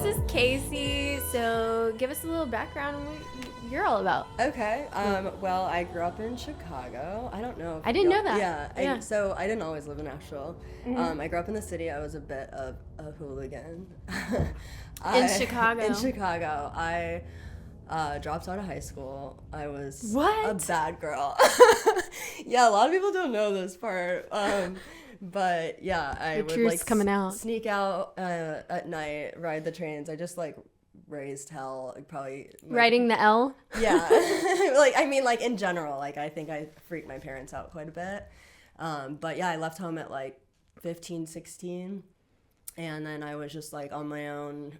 this is Casey. So give us a little background on what you're all about. Okay. Well, I grew up in Chicago. I don't know. I didn't know that. Yeah. So I didn't always live in Nashville. I grew up in the city. I was a bit of a hooligan. In Chicago. In Chicago. I dropped out of high school. I was What? a bad girl. Yeah, a lot of people don't know this part. But yeah, I would like coming out. Sneak out at night, ride the trains. I just like raised hell. Like, probably Riding the L. Yeah. like in general, like I think I freaked my parents out quite a bit. But yeah, I left home at like 15, 16, and then I was just like on my own,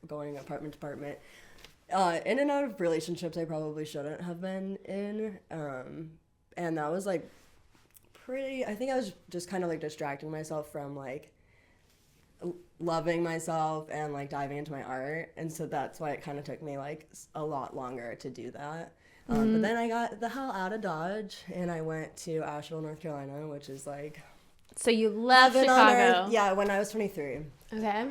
going apartment to apartment. In and out of relationships I probably shouldn't have been in. And that was like I think I was just kind of like distracting myself from like loving myself and like diving into my art. And so that's why it kind of took me like a lot longer to do that. But then I got the hell out of Dodge and I went to Asheville, North Carolina, which is like... So you left Chicago. Yeah, when I was 23. Okay.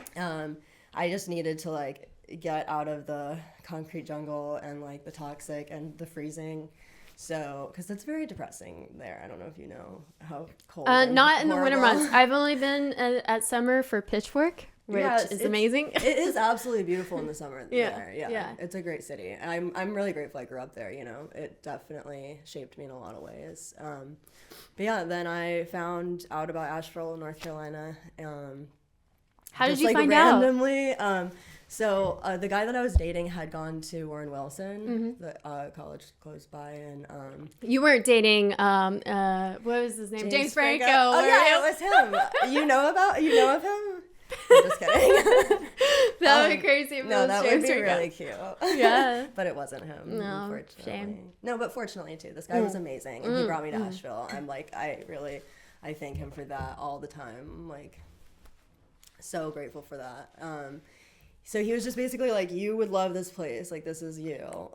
I just needed to like get out of the concrete jungle and like the toxic and the freezing. So, because it's very depressing there. I don't know if you know how cold. Not in the winter months. I've only been at summer for Pitchfork, which is amazing. It is absolutely beautiful in the summer. Yeah. There. Yeah, it's a great city. I'm really grateful I grew up there. You know, it definitely shaped me in a lot of ways. But yeah, then I found out about Asheville, North Carolina. How did you find out? Randomly. So the guy that I was dating had gone to Warren Wilson, the college close by, and you weren't dating. What was his name? James Franco. Oh yeah, it was him. You know of him? I'm just kidding. That would be crazy if it was that James would be Franco. really cute. Yeah. But it wasn't him. No, unfortunately. shame. No, but fortunately too. This guy was amazing, and he brought me to Asheville. I'm like, I thank him for that all the time. I'm like, so grateful for that. So he was just basically like, you would love this place. Like, this is you.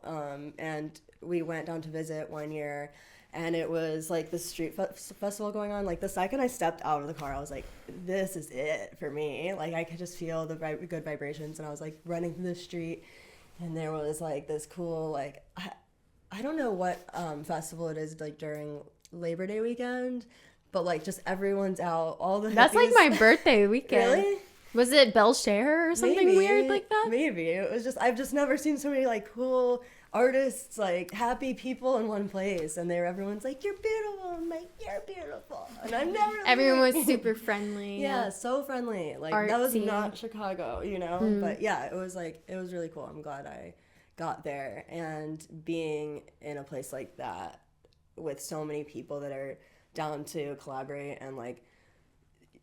And we went down to visit one year, and it was like the street festival going on. Like, the second I stepped out of the car, I was like, this is it for me. Like, I could just feel the good vibrations, and I was like running through the street, and there was like this cool, like, I don't know what festival it is, like during Labor Day weekend, but like just everyone's out, all the That's hippies. like my birthday weekend. Really? Was it Belshare or something weird like that? Maybe. It was just, I've just never seen so many like cool artists, like happy people in one place, and everyone's like, you're beautiful. I'm like, you're beautiful. And I've never Everyone was super friendly. Yeah, so friendly. Like Artsy. That was not Chicago, you know? But yeah, it was really cool. I'm glad I got there, and being in a place like that with so many people that are down to collaborate, and like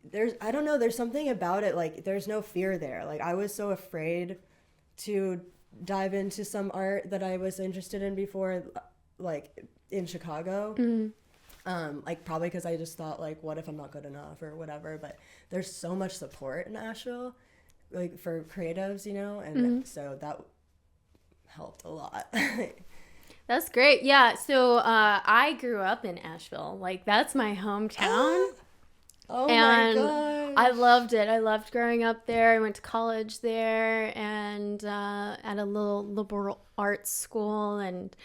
there's something about it, like there's no fear there. Like I was so afraid to dive into some art that I was interested in before, like in Chicago. Like probably because I just thought like, what if I'm not good enough or whatever. But there's so much support in Asheville, like for creatives, you know, and so that helped a lot. That's great. Yeah. So I grew up in Asheville. Like that's my hometown. Oh and my gosh. I loved it. I loved growing up there. I went to college there and at a little liberal arts school, and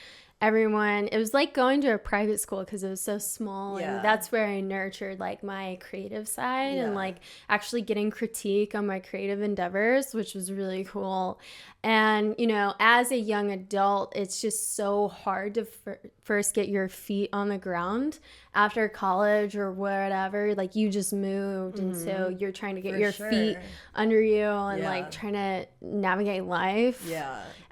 everyone, it was like going to a private school because it was so small. Yeah. And that's where I nurtured like my creative side and like actually getting critique on my creative endeavors, which was really cool. And, you know, as a young adult, it's just so hard to first get your feet on the ground after college or whatever. Like you just moved. And so you're trying to get your feet under you and like trying to navigate life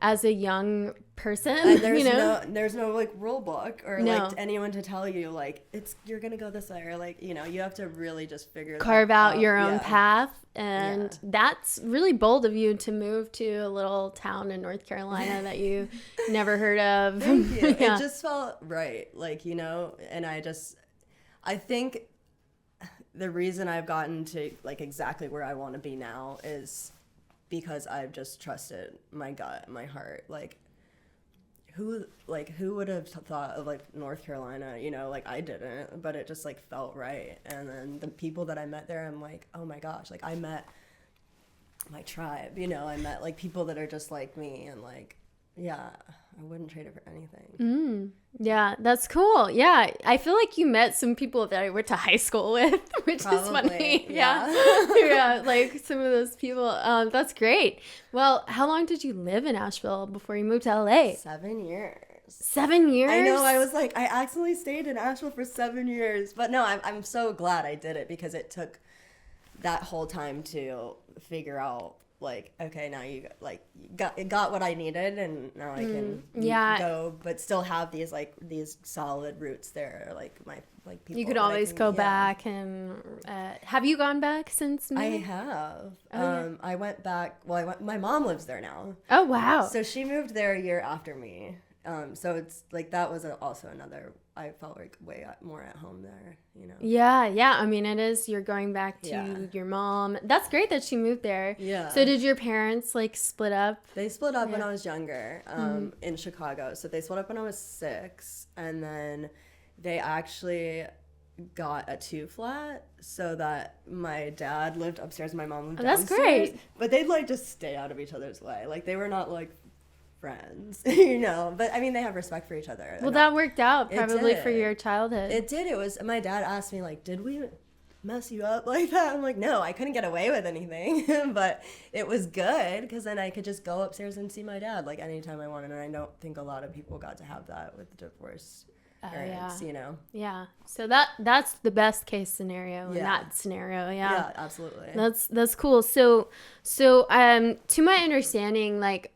as a young person. And there's you know? there's no like rule book or like anyone to tell you like you're gonna go this way, or like, you know, you have to really just carve out your own path. And that's really bold of you to move to a little town in North Carolina that you never heard of. Thank you. It just felt right, like, you know. And I think the reason I've gotten to like exactly where I want to be now is because I've just trusted my gut, my heart. Like who would have thought of like North Carolina, you know? Like I didn't, but it just like felt right. And then the people that I met there, I'm like, oh my gosh, like I met my tribe, you know. I met like people that are just like me, and like, yeah, I wouldn't trade it for anything. Yeah, that's cool. Yeah, I feel like you met some people that I went to high school with, which is funny. Yeah. Yeah, like some of those people. That's great. Well, how long did you live in Asheville before you moved to LA? 7 years. 7 years? I know. I was like, I accidentally stayed in Asheville for 7 years, but no, I'm so glad I did it, because it took that whole time to figure out, like, okay, now you got what I needed, and now I can go, but still have these solid roots there, like my people. You could always go back, and have you gone back since? I have. I went back. Well, my mom lives there now. Oh wow! So she moved there a year after me. So it's like that was also another. I felt like way more at home there, you know. Yeah. I mean, it is. You're going back to your mom. That's great that she moved there. Yeah. So did your parents like split up? They split up when I was younger, in Chicago. So they split up when I was 6, and then they actually got a 2-flat, so that my dad lived upstairs and my mom lived downstairs. That's great. But they'd like just stay out of each other's way. Like they were not like friends, you know. But I mean, they have respect for each other. Well, that worked out probably for your childhood. It did. It was. My dad asked me like, "Did we mess you up like that?" I'm like, "No, I couldn't get away with anything." But it was good, because then I could just go upstairs and see my dad like anytime I wanted, and I don't think a lot of people got to have that with divorce parents, you know. Yeah. So that's the best case scenario in that scenario. Yeah. Yeah, absolutely. That's cool. So to my understanding, like,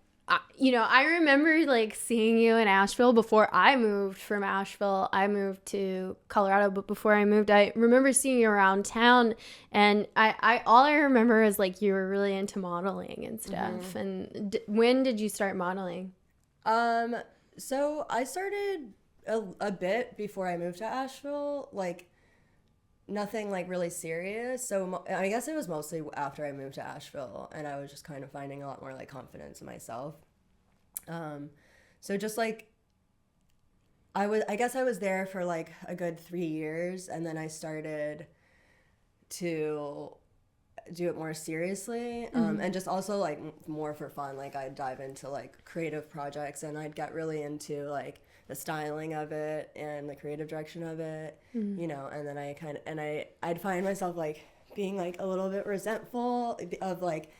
you know, I remember like seeing you in Asheville before I moved from Asheville. I moved to Colorado, but before I moved, I remember seeing you around town, and I all I remember is like you were really into modeling and stuff. And when did you start modeling? So I started a bit before I moved to Asheville, like nothing like really serious. So I guess it was mostly after I moved to Asheville, and I was just kind of finding a lot more like confidence in myself. So just like I guess I was there for like a good 3 years, and then I started to do it more seriously, and just also like more for fun. Like I'd dive into like creative projects, and I'd get really into like the styling of it and the creative direction of it, you know. And then I'd find myself like being like a little bit resentful of like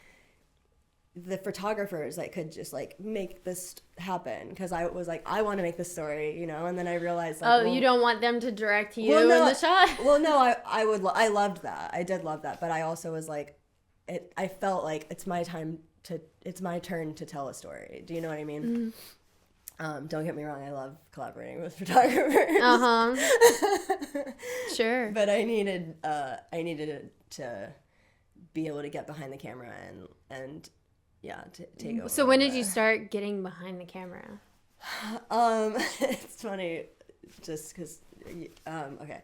the photographers that could just like make this happen, because I was like, I want to make this story, you know. And then I realized like, you don't want them to direct you in the shot. Well, no, I loved that. I did love that, but I also was like, I felt like it's my turn to tell a story. Do you know what I mean? Don't get me wrong, I love collaborating with photographers. Sure. But I needed to be able to get behind the camera and take over. So when did you start getting behind the camera? It's funny, just because. Okay,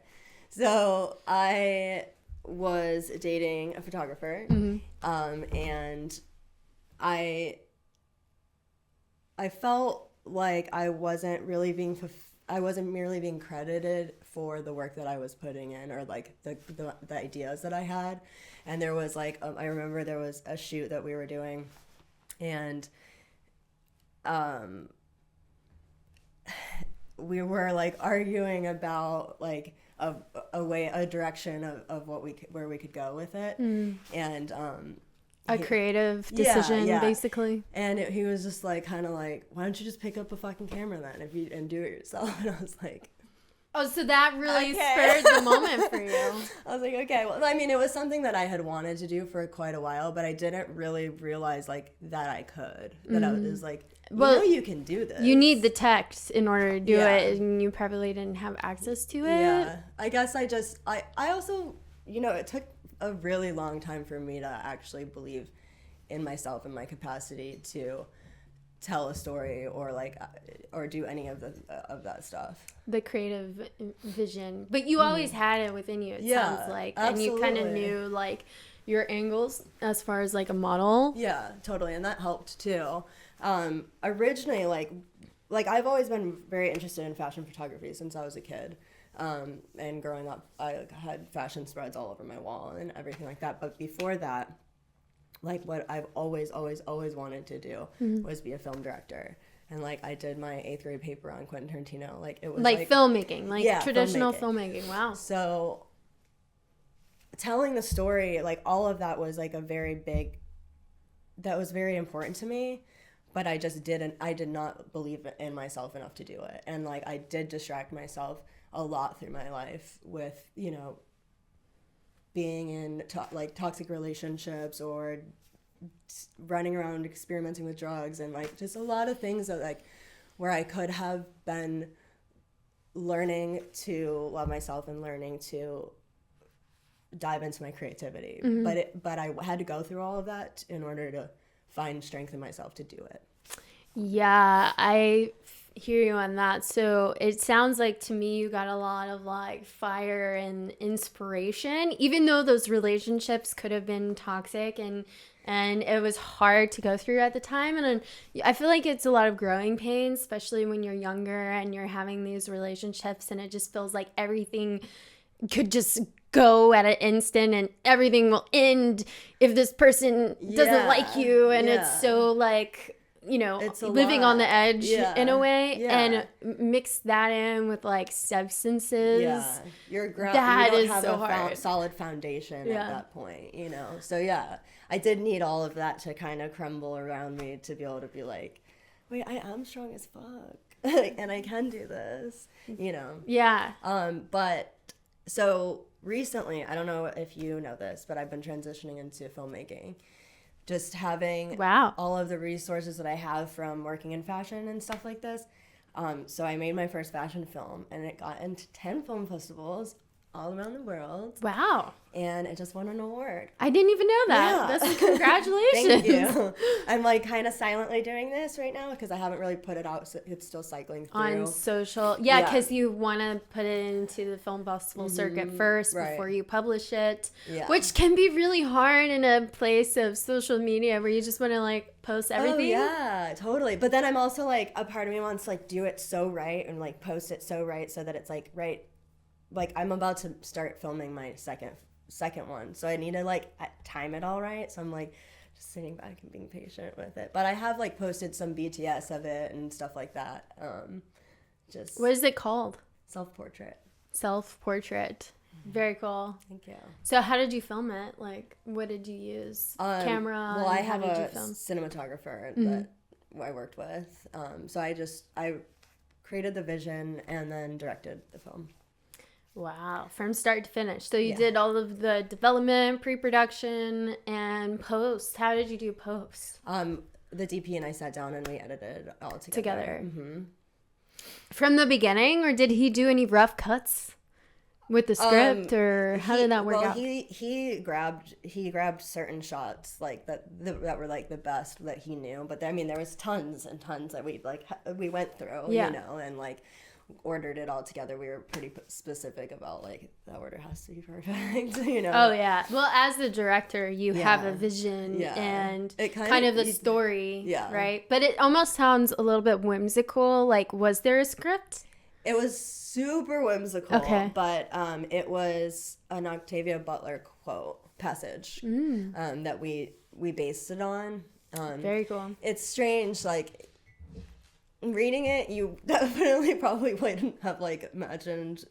so I was dating a photographer, and I felt like I wasn't merely being credited for the work that I was putting in, or like the ideas that I had. And there was like I remember there was a shoot that we were doing, and we were like arguing about like a direction of where we could go with it, and a creative decision, basically. And he was just like, kind of like, why don't you just pick up a fucking camera then and do it yourself? And I was like, oh, so that really spurred the moment for you. I was like, okay. Well, I mean, it was something that I had wanted to do for quite a while, but I didn't really realize like that I could. That I was like, well, you can do this. You need the text in order to do it, and you probably didn't have access to it. Yeah, I guess I also, you know, it took a really long time for me to actually believe in myself and my capacity to tell a story or do any of that stuff. The creative vision, but you always had it within you. It sounds like, absolutely. And you kind of knew like your angles as far as like a model. Yeah, totally, and that helped too. Originally, like I've always been very interested in fashion photography since I was a kid. And growing up, I had fashion spreads all over my wall and everything like that. But before that, like what I've always wanted to do was be a film director. And like I did my 8th grade paper on Quentin Tarantino. Like it was like filmmaking, like traditional filmmaking. Wow. So telling the story, like all of that was like that was very important to me, but I did not believe in myself enough to do it. And like I did distract myself a lot through my life with, you know, being in like toxic relationships or running around experimenting with drugs and like just a lot of things that like where I could have been learning to love myself and learning to dive into my creativity. But I had to go through all of that in order to find strength in myself to do it. Yeah, I hear you on that. So it sounds like to me you got a lot of like fire and inspiration, even though those relationships could have been toxic and it was hard to go through at the time. And I feel like it's a lot of growing pains, especially when you're younger and you're having these relationships and it just feels like everything could just go at an instant and everything will end if this person doesn't like you. And it's so like, you know, living on the edge in a way, and mix that in with like substances. Yeah, you don't have a solid foundation at that point, you know. So yeah, I did need all of that to kind of crumble around me to be able to be like, wait, I am strong as fuck, and I can do this, you know. Yeah. But so recently, I don't know if you know this, but I've been transitioning into filmmaking. Just having all of the resources that I have from working in fashion and stuff like this. So I made my first fashion film, and it got into 10 film festivals all around the world. Wow. And it just won an award. I didn't even know that. Yeah. That's congratulations. Thank you. I'm like kind of silently doing this right now because I haven't really put it out. So it's still cycling through. On social. Yeah, because you want to put it into the film festival circuit first before you publish it, which can be really hard in a place of social media where you just want to like post everything. Oh, yeah, totally. But then I'm also like, a part of me wants to like do it so right and like post it so right so that it's like right. Like I'm about to start filming my second one, so I need to like time it all right. So I'm like just sitting back and being patient with it. But I have like posted some BTS of it and stuff like that. Just what is it called? Self-portrait. Very cool. Thank you. So how did you film it? Like what did you use? Camera? Well, I have a cinematographer that I worked with. So I created the vision and then directed the film. Wow, from start to finish. So you did all of the development, pre-production, and post. How did you do post? The DP and I sat down and we edited it all together. Mm-hmm. From the beginning, or did he do any rough cuts with the script, or how did that work out? He grabbed certain shots like that were like the best that he knew. But I mean, there was tons and tons that we went through, you know, and like ordered it all together. We were pretty specific about like the order has to be perfect, you know. Oh yeah. Well, as the director, you have a vision and it kind of the story, right? But it almost sounds a little bit whimsical. Like, was there a script? It was super whimsical, but it was an Octavia Butler passage that we based it on. Very cool. It's strange, like reading it, you definitely probably wouldn't have like imagined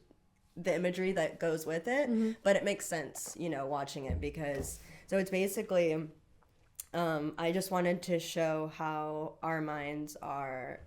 the imagery that goes with it, but it makes sense, you know, watching it because so it's basically I just wanted to show how our minds are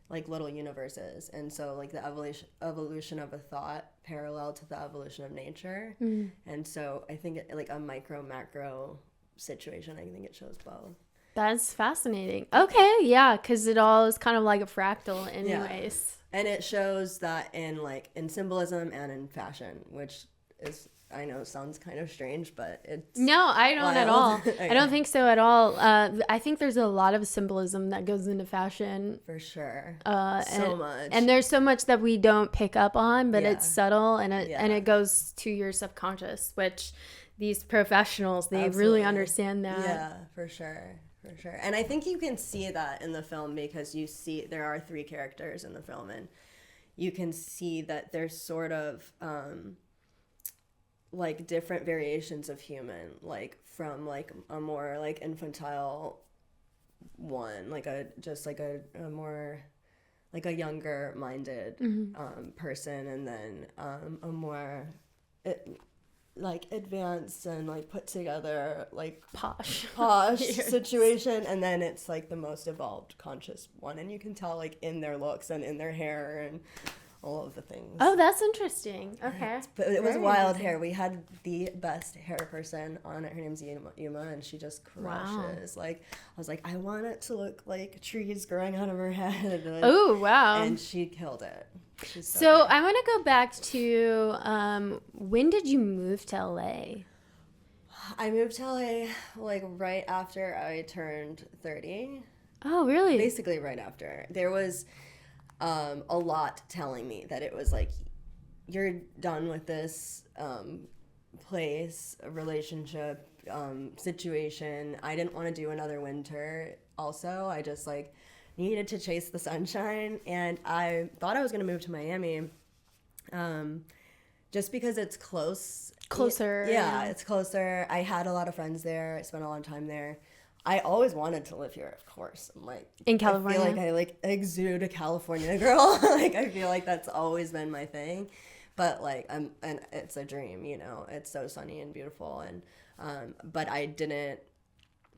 like little universes, and so like the evolution of a thought parallel to the evolution of nature, and so I think like a micro macro situation, I think it shows both. That's fascinating. Okay, yeah, because it all is kind of like a fractal anyways. Yeah. And it shows that in symbolism and in fashion, which is, I know sounds kind of strange, but it's no, I don't wild. At all. Okay. I don't think so at all. I think there's a lot of symbolism that goes into fashion. For sure. So much. And there's so much that we don't pick up on, but it's subtle and it goes to your subconscious, which these professionals, they really understand that. Yeah, for sure. For sure. And I think you can see that in the film because you see there are 3 characters in the film, and you can see that there's sort of like different variations of human, like from like a more like infantile one, like a just like a more like a younger minded person, and then a more like advanced and like put together like posh yes. situation, and then it's like the most evolved conscious one, and you can tell like in their looks and in their hair and all of the things. Oh, that's interesting. Okay. But it was wild hair. We had the best hair person on it. Her name's Yuma, and she just crushes. Wow. Like, I was like, I want it to look like trees growing out of her head. Like, oh, wow. And she killed it. So I want to go back to when did you move to LA? I moved to LA like right after I turned 30. Oh, really? Basically right after. There was a lot telling me that it was like, you're done with this place, relationship, situation. I didn't want to do another winter. Also, I just like needed to chase the sunshine, and I thought I was going to move to Miami just because it's closer. Yeah, it's closer. I had a lot of friends there. I spent a lot of time there. I always wanted to live here, of course. I'm like, in California. I feel like I like exude a California girl. Like, I feel like that's always been my thing. But like, and it's a dream, you know. It's so sunny and beautiful, and but I didn't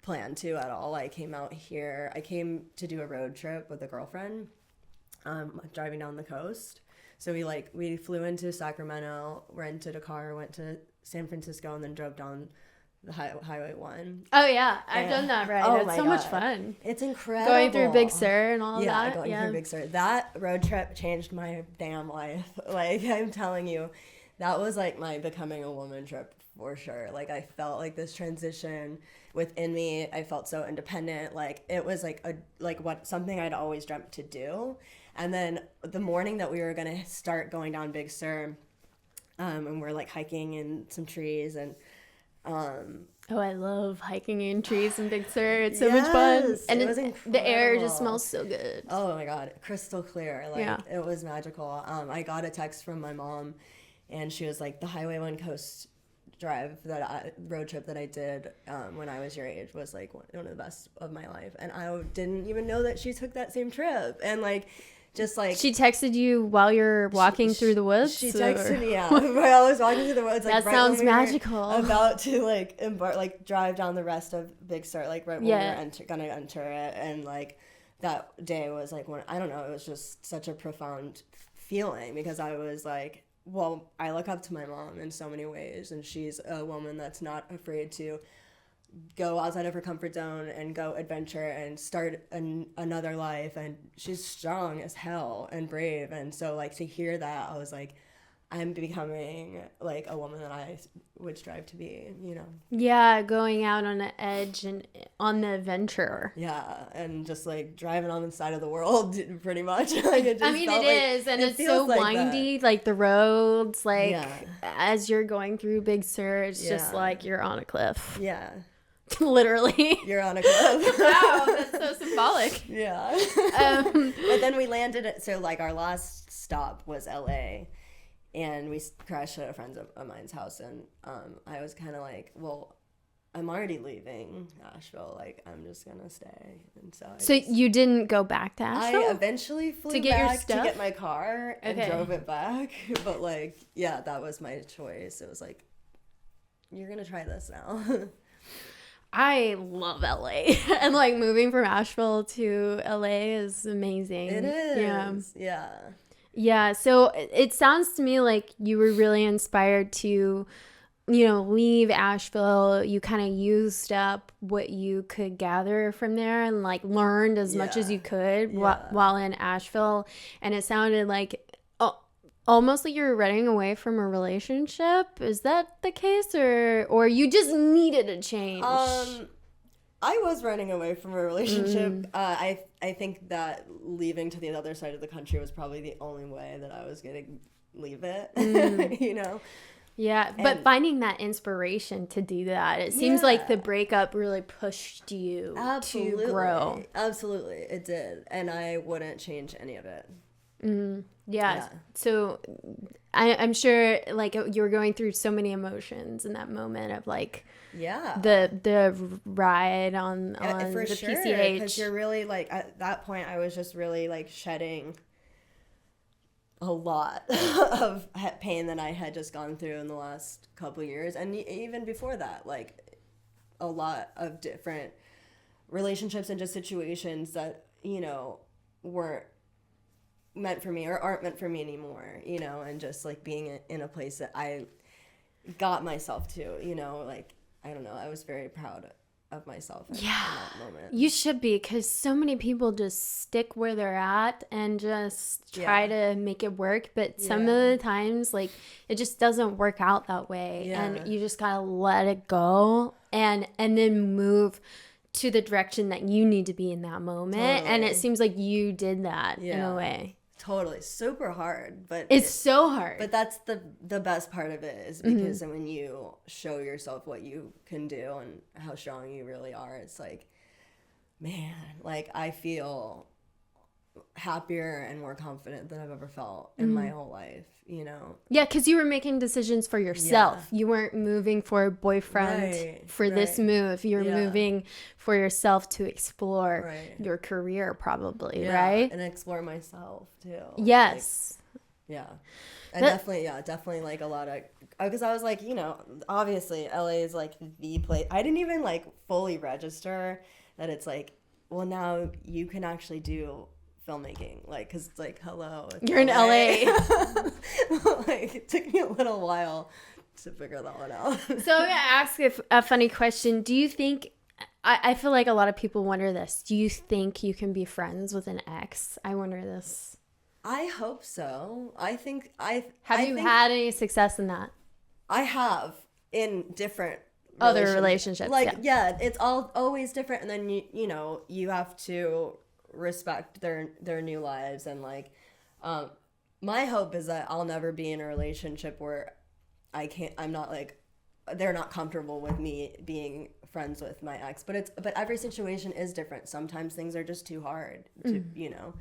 plan to at all. I came out here. I came to do a road trip with a girlfriend, driving down the coast. So we flew into Sacramento, rented a car, went to San Francisco, and then drove down the Highway 1. Oh, yeah. I've done that, right? Oh, it's so much fun. It's incredible. Going through Big Sur and all that. Yeah, going through Big Sur. That road trip changed my damn life. Like, I'm telling you, that was like my becoming a woman trip for sure. Like, I felt like this transition within me. I felt so independent. Like, it was like something I'd always dreamt to do. And then the morning that we were going to start going down Big Sur, and we're like hiking in some trees, and oh, I love hiking in trees in Big Sur. It's so much fun. And it was incredible. The air just smells so good. Oh my God, crystal clear. Like, it was magical. I got a text from my mom, and she was like, the Highway 1 Coast drive, road trip that I did when I was your age was like one of the best of my life. And I didn't even know that she took that same trip. And like, just like, she texted you while you're walking through the woods. She texted me, yeah, while I was walking through the woods. Like, that right sounds magical. About to like drive down the rest of Big Sur, like right when we were gonna enter it, and like that day was like I don't know, it was just such a profound feeling, because I was like, well, I look up to my mom in so many ways, and she's a woman that's not afraid to go outside of her comfort zone and go adventure and start another life, and she's strong as hell and brave. And so like, to hear that, I was like, I'm becoming like a woman that I would strive to be, you know. Yeah, going out on the edge and on the adventure. Yeah, and just like driving on the side of the world, pretty much. Like, it just I mean, it is, and it's so like windy, like the roads, like as you're going through Big Sur, it's just like you're on a cliff. Yeah. Literally. You're on a cliff. Wow, that's so symbolic. Yeah. But then we landed so like our last stop was LA, and we crashed at a friend of mine's house, and I was kind of like, well, I'm already leaving Asheville, like I'm just gonna stay. And so you didn't go back to Asheville? I eventually flew to get back your stuff? To get my car and drove it back, but like, yeah, that was my choice. It was like, you're gonna try this now. I love LA, and like moving from Asheville to LA is amazing. It is. Yeah. So it sounds to me like you were really inspired to, leave Asheville. You kind of used up what you could gather from there and like learned as much as you could while in Asheville. And it sounded like almost like you were running away from a relationship. Is that the case, or you just needed a change? I was running away from a relationship. I think that leaving to the other side of the country was probably the only way that I was gonna leave it. You know. Yeah, but finding that inspiration to do that, it seems like the breakup really pushed you to grow. Absolutely, it did, and I wouldn't change any of it. Yeah. So I'm sure like you were going through so many emotions in that moment of like the ride on for the sure, PCH. because you're really like at that point I was just really like shedding a lot of pain that I had just gone through in the last couple of years, and even before that, like a lot of different relationships and just situations that, you know, weren't meant for me or aren't meant for me anymore, you know, and just like being in a place that I got myself to, you know, like, I don't know, I was very proud of myself in that moment. You should be, because so many people just stick where they're at and just try to make it work, but some of the times like it just doesn't work out that way, and you just gotta let it go and then move to the direction that you need to be in that moment. And it seems like you did that in a way. Totally. Super hard, but it's so hard. But that's the best part of it, is because when you show yourself what you can do and how strong you really are, it's like, man, like I feel happier and more confident than I've ever felt in my whole life, you know? Yeah, because you were making decisions for yourself. You weren't moving for a boyfriend for this move. You're moving for yourself to explore your career, probably, right? And explore myself, too. Yes. Like, and definitely like a lot of, because I was like, you know, obviously LA is like the place. I didn't even like fully register that it's like, well, now you can actually do filmmaking, like, because it's like, hello, it's you're LA. in LA. Like, it took me a little while to figure that one out. So I'm gonna ask a funny question. Do you think, I feel like a lot of people wonder this, do you think you can be friends with an ex? I wonder this. I hope so. Have you had any success in that? I have, in different other relationships. Like, it's always different, and then you know, you have to respect their new lives, and like my hope is that I'll never be in a relationship where I'm not like, they're not comfortable with me being friends with my ex, but every situation is different. Sometimes things are just too hard to you know,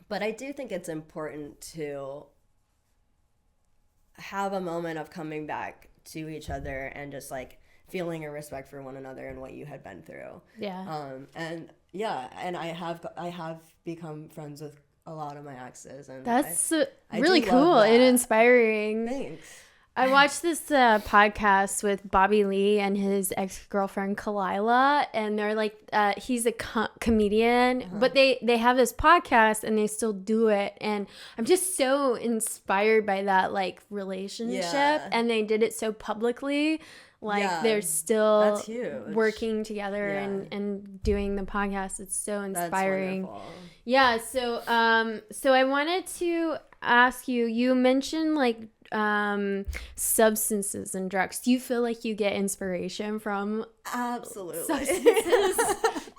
but I do think it's important to have a moment of coming back to each other and just like feeling a respect for one another and what you had been through. And I have become friends with a lot of my exes, and that's really cool and inspiring. Thanks. I watched this podcast with Bobby Lee and his ex-girlfriend Kalila, and they're like, he's a comedian, but they have this podcast and they still do it, and I'm just so inspired by that like relationship, and they did it so publicly. Like they're still working together and doing the podcast. It's so inspiring. That's wonderful. So I wanted to ask you, you mentioned like substances and drugs. Do you feel like you get inspiration from substances?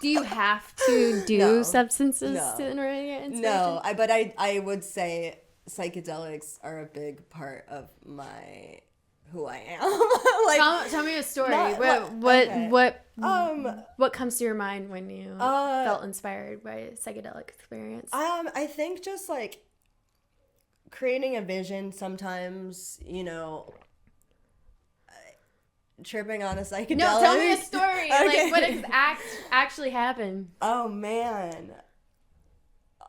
Do you have to do substances in order to get inspiration? No, but I would say psychedelics are a big part of who I am. Like, tell me a story. What comes to your mind when you felt inspired by a psychedelic experience? I think just like creating a vision sometimes, you know, tripping on a psychedelic. No, tell me a story. Okay. Like, what has actually happened? Oh, man.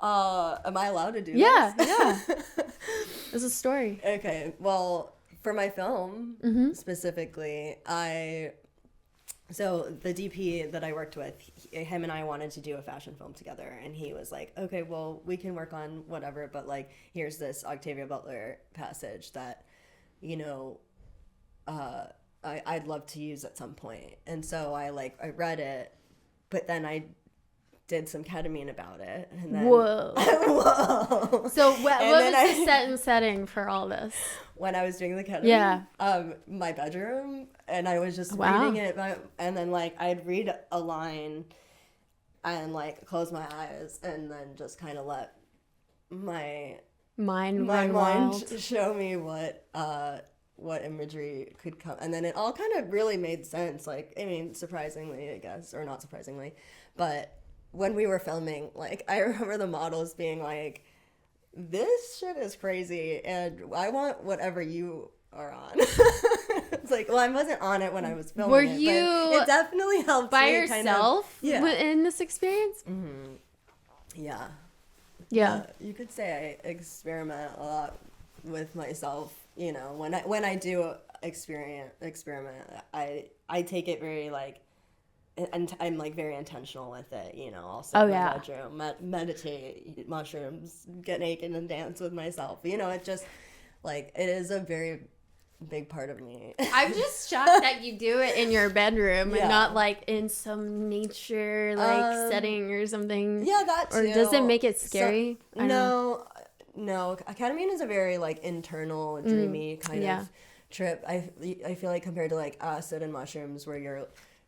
Am I allowed to do this? Yeah. It's a story. Okay, well, for my film, specifically, so the DP that I worked with, him and I wanted to do a fashion film together, and he was like, okay, well, we can work on whatever, but like, here's this Octavia Butler passage that, you know, I'd love to use at some point. And so I read it, but then I did some ketamine about it, and then whoa. So what was the setting for all this? When I was doing the ketamine, my bedroom, and I was just reading it, and then like I'd read a line and like close my eyes, and then just kind of let my mind show me what imagery could come, and then it all kind of really made sense. Like, I mean, surprisingly, I guess, or not surprisingly, but when we were filming, like, I remember the models being like, this shit is crazy, and I want whatever you are on. It's like, well, I wasn't on it when I was filming. Were it, you but it definitely helped by me yourself in this experience? Mm-hmm. Yeah. Yeah. You could say I experiment a lot with myself. You know, when I do experiment, I take it very like, and I'm like very intentional with it. You know, I'll sit in my bedroom, meditate, eat mushrooms, get naked and dance with myself. You know, it just like it is a very big part of me. I'm just shocked that you do it in your bedroom and not like in some nature like setting or something. Yeah, that too. Or does it make it scary? No. Ketamine is a very like internal, dreamy kind of trip. I feel like compared to like acid and mushrooms, where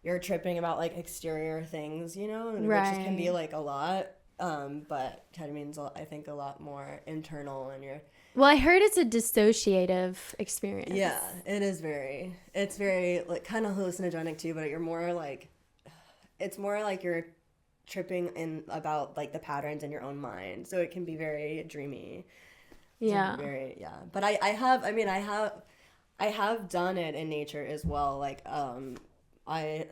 you're tripping about like exterior things, you know, which can be like a lot. But ketamine's I think a lot more internal, and you're. Well, I heard it's a dissociative experience. Yeah, it's very like kind of hallucinogenic too, but it's more like you're tripping in about like the patterns in your own mind, so it can be very dreamy. Yeah. But I have done it in nature as well. Like I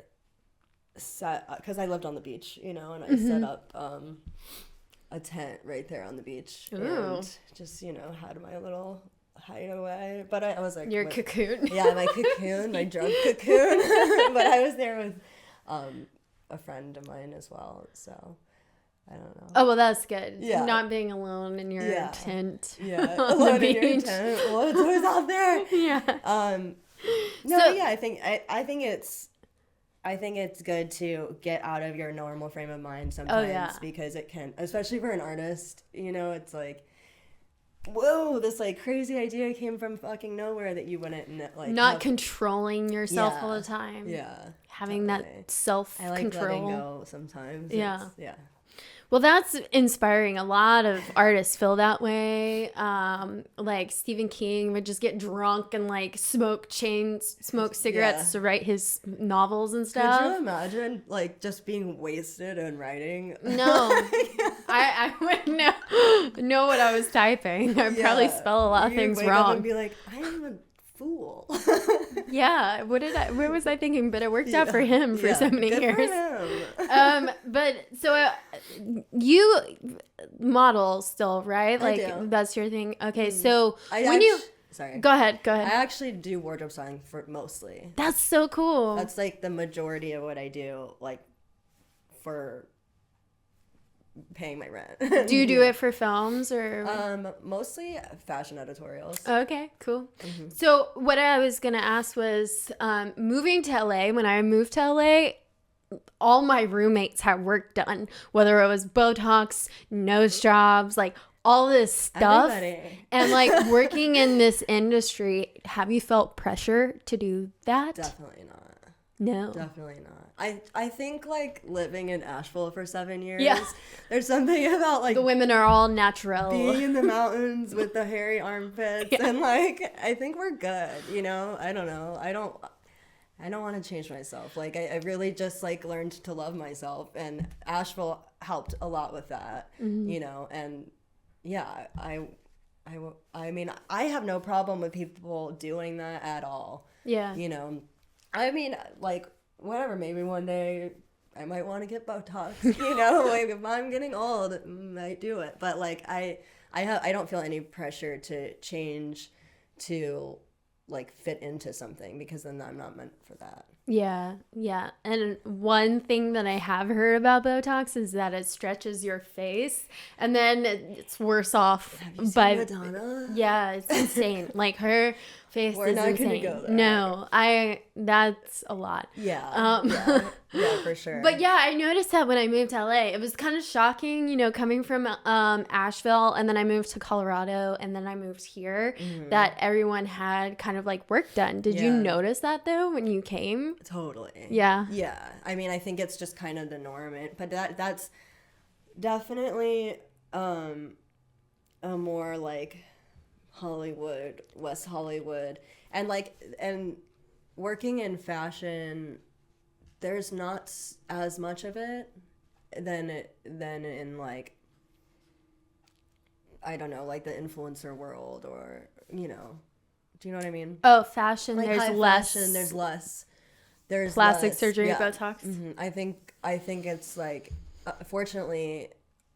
set, because I lived on the beach, you know, and I set up a tent right there on the beach. Ooh. And just, you know, had my little hideaway. But I was like, your cocoon. Yeah, my cocoon, my drug cocoon. But I was there with a friend of mine as well, so I don't know. Oh, well, that's good. Yeah. Not being alone in your tent. Yeah, alone in your tent. What's out there? Yeah. I think it's good to get out of your normal frame of mind sometimes, because it can, especially for an artist, you know, it's like, whoa, this like crazy idea came from fucking nowhere that you wouldn't like. Not controlling yourself all the time. Yeah. Having that self-control. I like letting go sometimes. Yeah. Yeah. Well, that's inspiring. A lot of artists feel that way. Like Stephen King would just get drunk and like smoke cigarettes to write his novels and stuff. Could you imagine like just being wasted and writing? No, I wouldn't know what I was typing. I'd probably spell a lot of things wake wrong. Up and be like, I am a fool. Yeah, what was I thinking? But it worked out for him for so many years. For him. But so you model still, right? Like I do. that's your thing. Okay, so sorry. Go ahead. I actually do wardrobe styling for mostly. That's so cool. That's like the majority of what I do, like for paying my rent. Do you do it for films or? Mostly fashion editorials. Okay, cool. Mm-hmm. So what I was gonna ask was, moving to LA. When I moved to LA, all my roommates had work done, whether it was Botox, nose jobs, like all this stuff. Everybody. And like working in this industry, have you felt pressure to do that? Definitely not. No. Definitely not. I think like living in Asheville for 7 years, there's something about like the women are all natural. Being in the mountains with the hairy armpits and like I think we're good, you know? I don't know. I don't want to change myself. Like I really just like learned to love myself, and Asheville helped a lot with that, you know? And yeah, I mean, I have no problem with people doing that at all. Yeah. You know, I mean, like, whatever, maybe one day I might want to get Botox, you know, like if I'm getting old, I might do it. But like, I don't feel any pressure to change to like fit into something, because then I'm not meant for that. Yeah. And one thing that I have heard about Botox is that it stretches your face, and then it's worse off. Have you seen Madonna? Yeah, it's insane. Like her face We're is not insane. gonna go there. No, that's a lot. Yeah. Yeah, for sure. But yeah, I noticed that when I moved to LA, it was kind of shocking, you know, coming from Asheville, and then I moved to Colorado, and then I moved here, that everyone had kind of like work done. Did you notice that though when you came? Totally. Yeah. Yeah. I mean, I think it's just kind of the norm, but that's definitely a more like Hollywood, West Hollywood, and working in fashion, there's not as much of it than in like, I don't know, like the influencer world, or do you know what I mean? Oh, fashion. Like There's less. Fashion, there's plastic less, surgery, yeah. Botox. I think it's like, fortunately,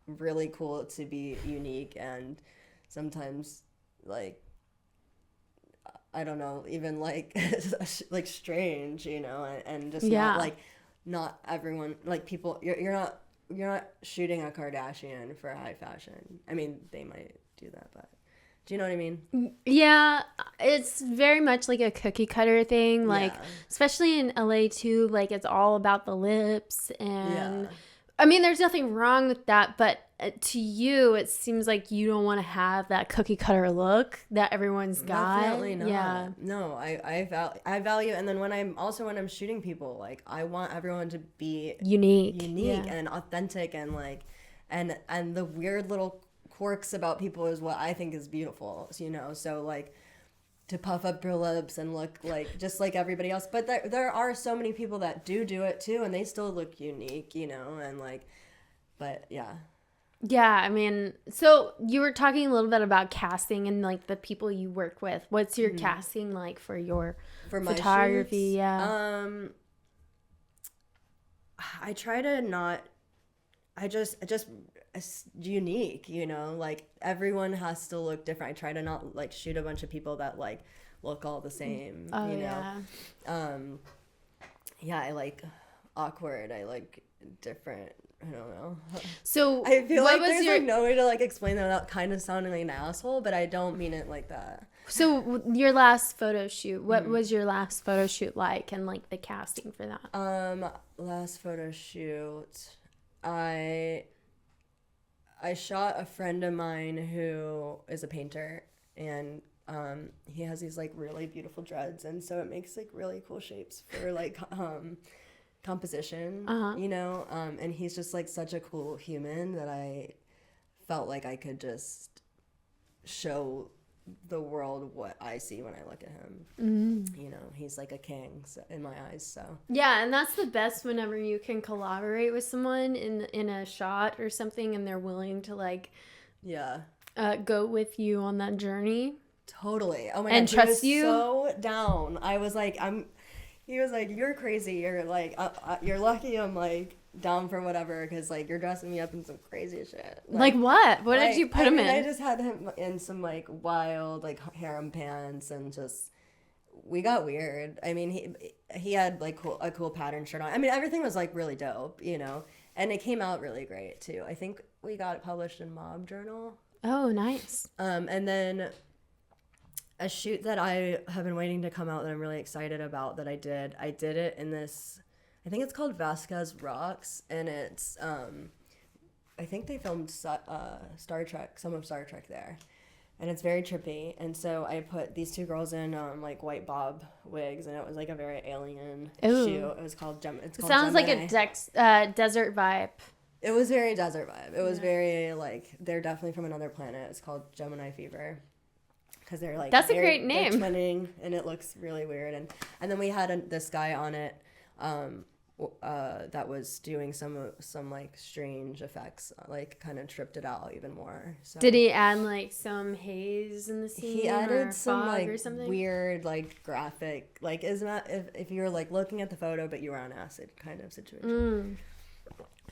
really cool to be unique, and sometimes like, I don't know, even like like strange, and just not everyone, like people, you're not shooting a Kardashian for high fashion. I mean, they might do that, but do you know what I mean? Yeah, it's very much like a cookie cutter thing, like especially in LA too, like it's all about the lips, and I mean there's nothing wrong with that, but to you it seems like you don't want to have that cookie cutter look that everyone's got. Definitely not. Yeah. No, I value, and then when I'm shooting people, like I want everyone to be unique and authentic, and like and the weird little quirks about people is what I think is beautiful, so like to puff up your lips and look like just like everybody else, but there are so many people that do it too, and they still look unique, and like, but yeah. I mean, so you were talking a little bit about casting and like the people you work with. What's your casting like for your photography? Yeah. I try to not, I just unique, like everyone has to look different. I try to not like shoot a bunch of people that like look all the same. I like awkward, I like different, I don't know. So I feel like there's like no way to like explain that without kind of sounding like an asshole, but I don't mean it like that. So your last photo shoot, what was your last photo shoot like, and like the casting for that? Last photo shoot, I shot a friend of mine who is a painter, and he has these like really beautiful dreads, and so it makes like really cool shapes for like composition, and he's just like such a cool human that I felt like I could just show the world what I see when I look at him. He's like a king in my eyes. So yeah, and that's the best whenever you can collaborate with someone in a shot or something, and they're willing to like go with you on that journey. Totally. Oh my and God, trust you. So down. I was like, he was like, you're crazy. You're like, you're lucky I'm like down for whatever, because like you're dressing me up in some crazy shit. Like what? What did you put him in? I just had him in some like wild like harem pants, and just we got weird. I mean, he had like a cool pattern shirt on. I mean, everything was like really dope, and it came out really great too. I think we got it published in Mob Journal. Oh, nice. And then a shoot that I have been waiting to come out that I'm really excited about that I did it in this, I think it's called Vasquez Rocks, and it's I think they filmed Star Trek, some of Star Trek there, and it's very trippy. And so I put these two girls in like white bob wigs, and it was like a very alien shoot. It was called it sounds Gemini. Like a desert vibe. It was very desert vibe. It was very like, they're definitely from another planet. It's called Gemini Fever. Because they're like, that's a great name. They're twinning, and it looks really weird. And then we had this guy on it that was doing some like strange effects, like kind of tripped it out even more. So did he add like some haze in the scene? He added some like or weird like graphic, like isn't that if you're like looking at the photo but you were on acid kind of situation.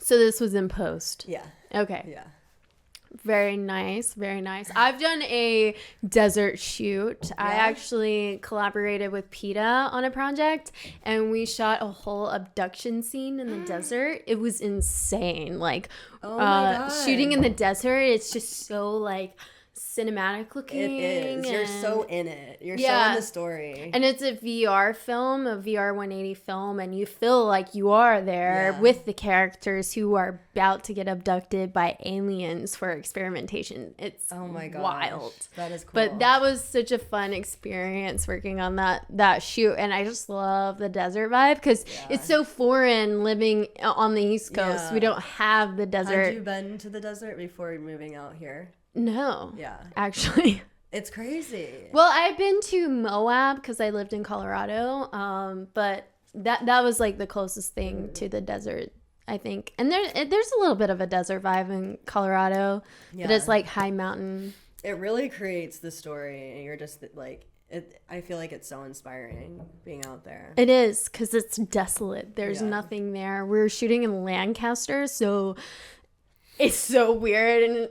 So this was in post. Yeah. Okay. Yeah. Very nice, very nice. I've done a desert shoot. Yeah. I actually collaborated with PETA on a project, and we shot a whole abduction scene in the desert. It was insane. Like, oh my God. Shooting in the desert, it's just so like cinematic looking. It is. You're so in it. You're so in the story. And it's a VR film, a VR 180 film, and you feel like you are there with the characters who are about to get abducted by aliens for experimentation. It's oh my gosh, wild. That is cool. But that was such a fun experience working on that shoot, and I just love the desert vibe because it's so foreign living on the East Coast. Yeah. We don't have the desert. Had you been to the desert before moving out here? No. Yeah. Actually. It's crazy. Well, I've been to Moab because I lived in Colorado, but that was like the closest thing to the desert I think. And there's a little bit of a desert vibe in Colorado, but it's like high mountain. It really creates the story, and you're just like, I feel like it's so inspiring being out there. It is, because it's desolate. There's nothing there. We're shooting in Lancaster, so it's so weird, and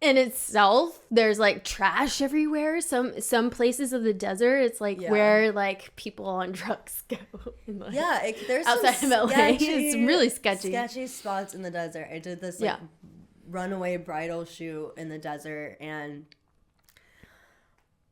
in itself, there's like trash everywhere. Some places of the desert, it's like where like people on drugs go. And, like, there's outside some of LA. It's really sketchy spots in the desert. I did this like runaway bridal shoot in the desert, and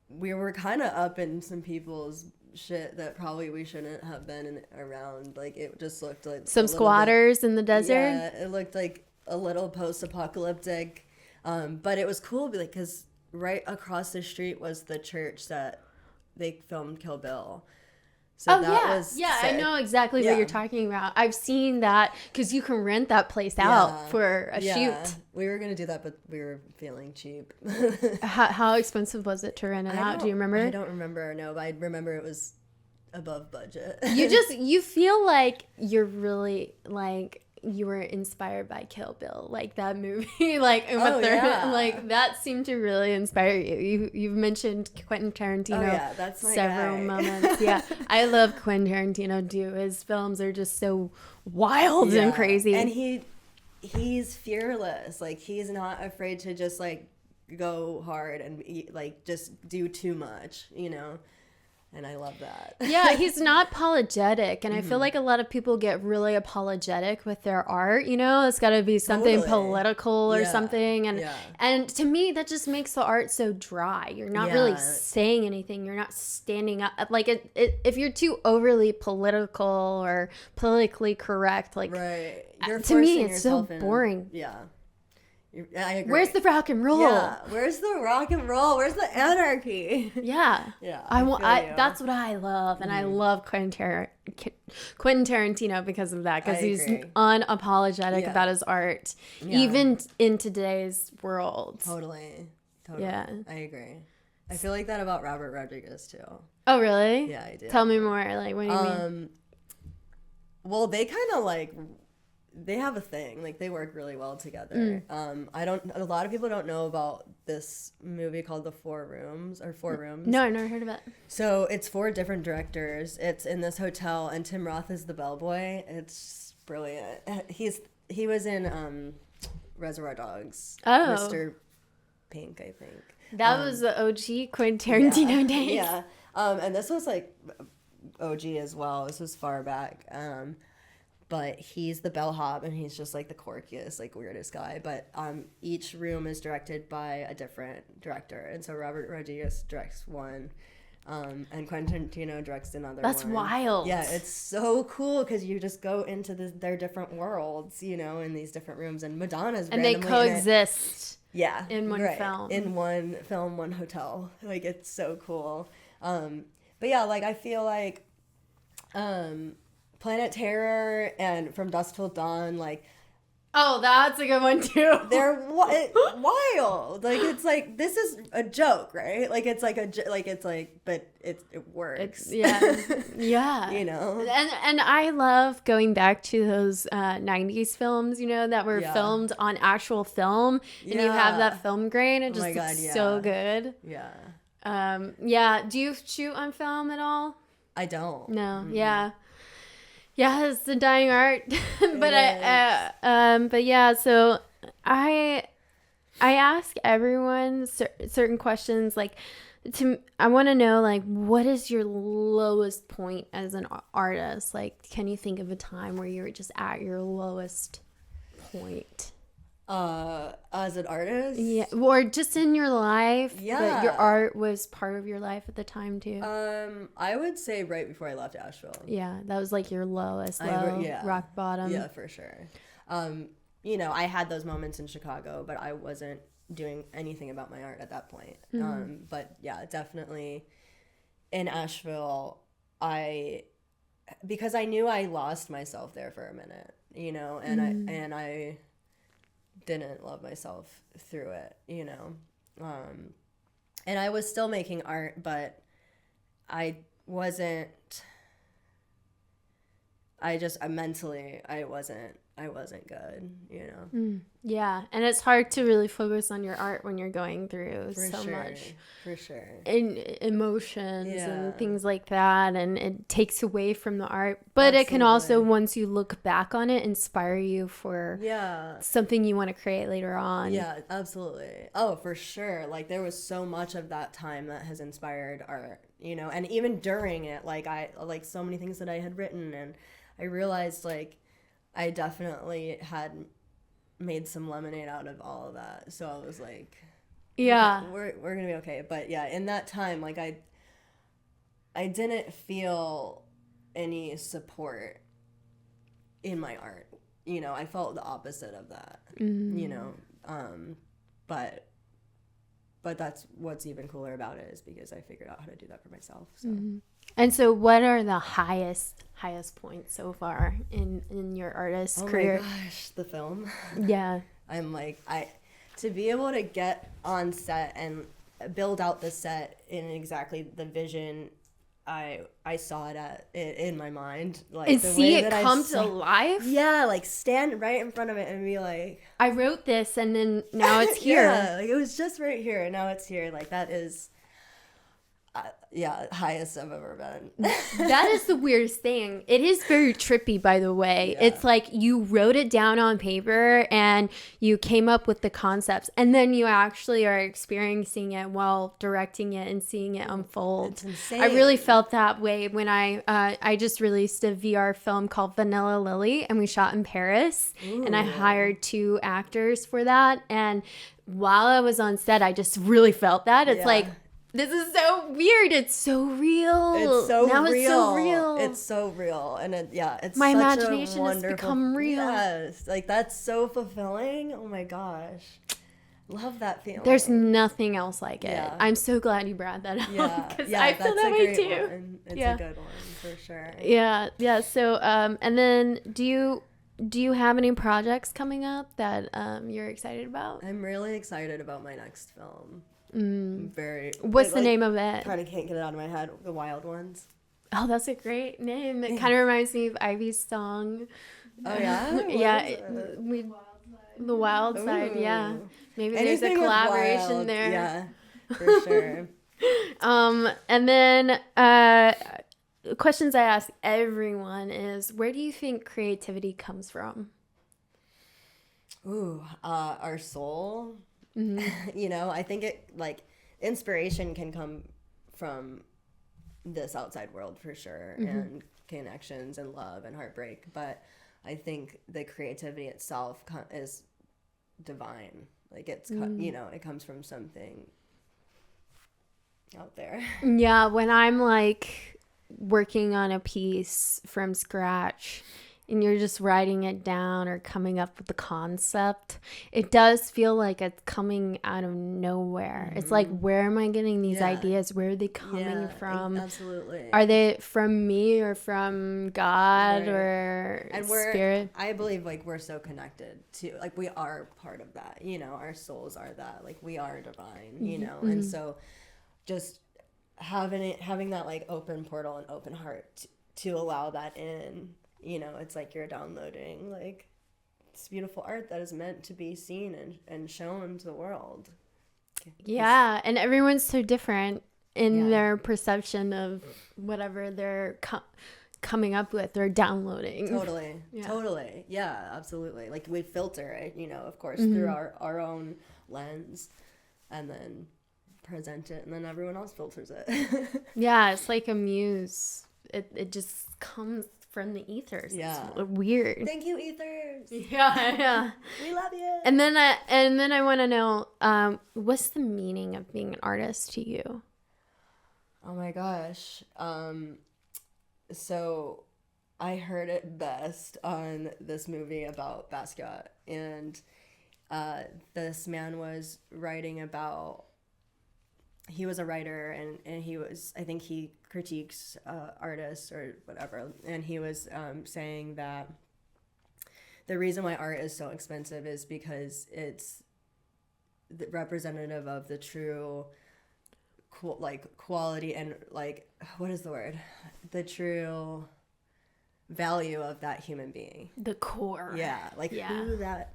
we were kind of up in some people's shit that probably we shouldn't have been around. Like, it just looked like some squatters in the desert. Yeah, it looked like a little post-apocalyptic, but it was cool because right across the street was the church that they filmed Kill Bill. So was sick. I know exactly what you're talking about. I've seen that, because you can rent that place out for a shoot. We were going to do that, but we were feeling cheap. How expensive was it to rent it out? Do you remember? I don't remember, no, but I remember it was above budget. You feel like you're really like, you were inspired by Kill Bill, like that movie, like like that seemed to really inspire you. You've mentioned Quentin Tarantino that's my several guy. moments. I love Quentin Tarantino too. His films are just so wild and crazy, and he's fearless. Like, he's not afraid to just like go hard and like just do too much, and I love that. He's not apologetic, and I feel like a lot of people get really apologetic with their art. It's got to be something political or something, and to me that just makes the art so dry. You're not really saying anything. You're not standing up. Like, if you're too overly political or politically correct, like, to me it's so boring. I agree. Where's the rock and roll? Where's the rock and roll? Where's the anarchy? That's what I love, and I love Quentin Tarantino because of that, because he's unapologetic about his art, even in today's world. Totally. Yeah, I agree. I feel like that about Robert Rodriguez too. Oh, really? Yeah, I do. Tell me more. Like, what do you mean? Well, they kind of like, they have a thing, like they work really well together. A lot of people don't know about this movie called The Four Rooms. No, I've never heard of it. So it's 4 different directors. It's in this hotel, and Tim Roth is the bellboy. It's brilliant. He was in Reservoir Dogs. Mr. Pink, I think. That was the OG Quentin Tarantino days. Yeah. And this was like OG as well. This was far back. But he's the bellhop, and he's just like the quirkiest, like weirdest guy. But each room is directed by a different director, and so Robert Rodriguez directs one, and Quentin Tarantino directs another. That's one. wild. Yeah, it's so cool because you just go into their different worlds, in these different rooms, and Madonna's and they coexist. In one film. In one film, one hotel. Like, it's so cool. But yeah, like, I feel like Planet Terror and From Dusk Till Dawn, like... Oh, that's a good one, too. They're wild. Like, it's like, this is a joke, right? Like, it's like but it works. Yeah. And I love going back to those 90s films, that were filmed on actual film. And you have that film grain. It just looks so good. Yeah. Do you shoot on film at all? I don't. No. Mm-hmm. Yeah, it's a dying art, but so I ask everyone certain questions, like, I want to know, like, what is your lowest point as an artist? Like, can you think of a time where you were just at your lowest point? As an artist? Yeah, or just in your life. Yeah. But your art was part of your life at the time too. I would say right before I left Asheville. Yeah, that was like your lowest rock bottom. Yeah, for sure. I had those moments in Chicago, but I wasn't doing anything about my art at that point. Mm-hmm. But yeah, definitely in Asheville, because I knew I lost myself there for a minute, and I didn't love myself through it, and I was still making art, but I wasn't I wasn't good, you know. Yeah, and it's hard to really focus on your art when you're going through much for sure emotions and things like that, and it takes away from the art. But it can also, once you look back on it, inspire you for something you want to create later on. Yeah, absolutely. Oh, for sure. Like there was so much of that time that has inspired art, you know, and even during it, like I like so many things that I had written, and I realized like I definitely had made some lemonade out of all of that. So I was like, yeah, we're gonna be okay. But yeah, in that time, like I didn't feel any support in my art. You know, I felt the opposite of that. You know, but that's what's even cooler about it, is because I figured out how to do that for myself. So. And so what are the highest points so far in your artist career? Oh my gosh, the film. Yeah. I'm like, to be able to get on set and build out the set in exactly the vision I saw it in my mind, like, and the see way it that come to life. Yeah, like stand right in front of it and be like, I wrote this and then now it's here. Yeah, like it was just right here and now it's here. Like that is highest I've ever been. That is the weirdest thing. It is very trippy, by the way. Yeah. It's like you wrote it down on paper and you came up with the concepts, and then you actually are experiencing it while directing it and seeing it unfold. It's insane. I really felt that way when I just released a VR film called Vanilla Lily, and we shot in Paris. Ooh. And I hired 2 actors for that. And while I was on set, I just really felt that. It's like, this is so weird. It's so real. It's so now real. It's so real. It's so real. And it's my such imagination has become real. Yes. Like that's so fulfilling. Oh my gosh. Love that feeling. There's nothing else like it. Yeah. I'm so glad you brought that up. Yeah. Because I feel that way too. One. It's a good one for sure. Yeah. Yeah. So and then do you have any projects coming up that you're excited about? I'm really excited about my next film. What's the name of it? Kind of can't get it out of my head. The Wild Ones. Oh, that's a great name. It kind of reminds me of Ivy's song. Oh yeah. Yeah. The Wild Side. Yeah. Maybe there's a collaboration there. Yeah, for sure. And then questions I ask everyone is, where do you think creativity comes from? Ooh, our soul. Mm-hmm. You know, I think it like inspiration can come from this outside world for sure, and connections and love and heartbreak. But I think the creativity itself is divine. Like it's, you know, it comes from something out there. Yeah, when I'm like working on a piece from scratch and you're just writing it down or coming up with the concept, it does feel like it's coming out of nowhere. It's like, where am I getting these ideas? Where are they coming from? Absolutely. Are they from me or from God or spirit? I believe like we're so connected to, like we are part of that, you know, our souls are that, like we are divine, you know, and so just having that like open portal and open heart to allow that in. You know, it's like you're downloading like this beautiful art that is meant to be seen and shown to the world. Yeah, and everyone's so different in their perception of whatever they're coming up with or downloading. Totally. Yeah, absolutely. Like we filter it, you know, of course, through our own lens, and then present it, and then everyone else filters it. Yeah, it's like a muse. It just comes from the ethers. Yeah. It's weird. Thank you, ethers. Yeah. We love you. And then I want to know, what's the meaning of being an artist to you? Oh my gosh. So I heard it best on this movie about Basquiat, and this man was writing about, he was a writer, and he was, I think he critiques artists or whatever, and he was saying that the reason why art is so expensive is because it's the representative of the true quality and like, what is the word? The true value of that human being. The core. Yeah, like who that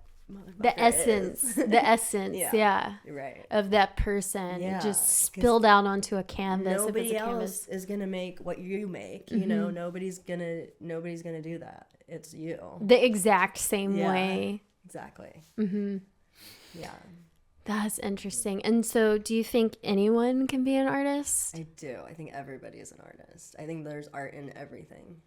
the essence is. The essence Right, of that person just spilled out onto a canvas. Nobody else is gonna make what you make. You know, nobody's gonna do that. It's you, the exact same way. Exactly. Yeah, that's interesting. And so do you think anyone can be an artist? I do. I think everybody is an artist. I think there's art in everything.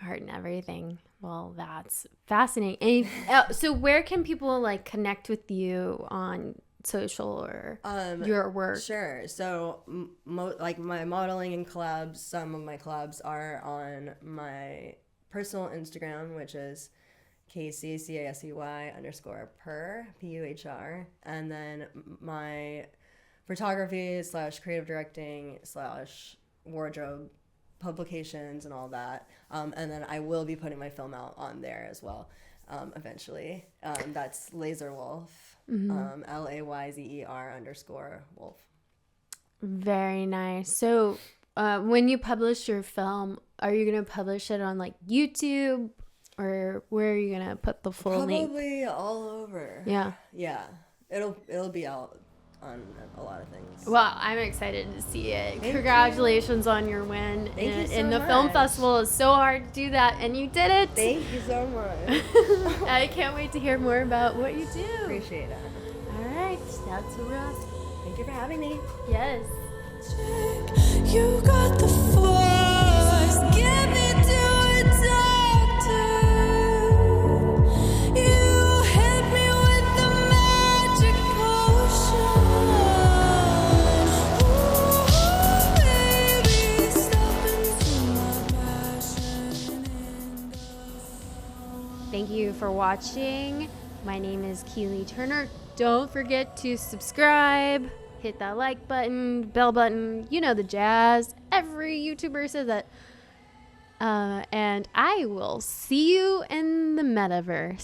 Art and everything. Well, that's fascinating. And, so where can people like connect with you on social or your work? Sure. So like my modeling and collabs, some of my collabs are on my personal Instagram, which is Casey, Casey _ Puhr, Puhr. And then my photography / creative directing / wardrobe publications and all that, and then I will be putting my film out on there as well, eventually. That's Laser Wolf, LAYZER _ Wolf. Very nice. So when you publish your film, are you gonna publish it on like YouTube, or where are you gonna put the full link? Probably all over. Yeah It'll be out on a lot of things. Well, I'm excited to see it. Congratulations on your win. Thank you so in the much. film festival. It's so hard to do that, and you did it. Thank you so much. I can't wait to hear more about what you do. Appreciate it. All right, that's a wrap. Thank you for having me. Yes. You got the force. Give me to a doctor. You hit me with the magic potion. Ooh, baby, step into my passion. Thank you for watching. My name is Keeley Turner. Don't forget to subscribe. Hit that like button, bell button, you know the jazz. Every YouTuber says that. And I will see you in the metaverse.